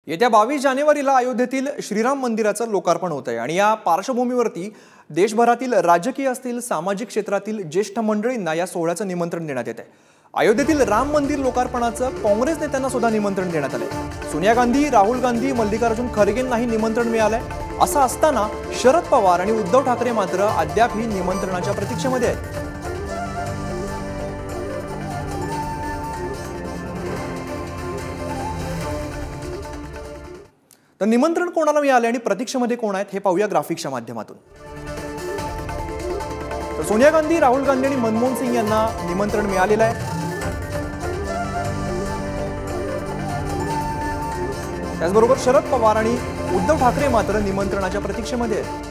येत्या 22 जानेवारीला अयोध्येतील श्रीराम मंदिराचं लोकार्पण होत आहे आणि या पार्श्वभूमीवरती देशभरातील राजकीय असतील सामाजिक क्षेत्रातील ज्येष्ठ मंडळींना या सोहळ्याचं निमंत्रण देण्यात येत आहे। अयोध्येतील राम मंदिर लोकार्पणाचं काँग्रेस नेत्यांना सुद्धा निमंत्रण देण्यात आलंय। सोनिया गांधी, राहुल गांधी, मल्लिकार्जुन खरगेंनाही निमंत्रण मिळालंय। असं असताना शरद पवार आणि उद्धव ठाकरे मात्र अद्याप ही निमंत्रणाच्या प्रतीक्षेमध्ये आहेत। तर निमंत्रण कोणाला मिळाले आणि प्रतीक्षेमध्ये कोण आहेत हे पाहूया ग्राफिक्सच्या माध्यमातून। तर सोनिया गांधी, राहुल गांधी आणि मनमोहन सिंग यांना निमंत्रण मिळालेलं आहे। त्याचबरोबर शरद पवार आणि उद्धव ठाकरे मात्र निमंत्रणाच्या प्रतीक्षेमध्ये आहेत।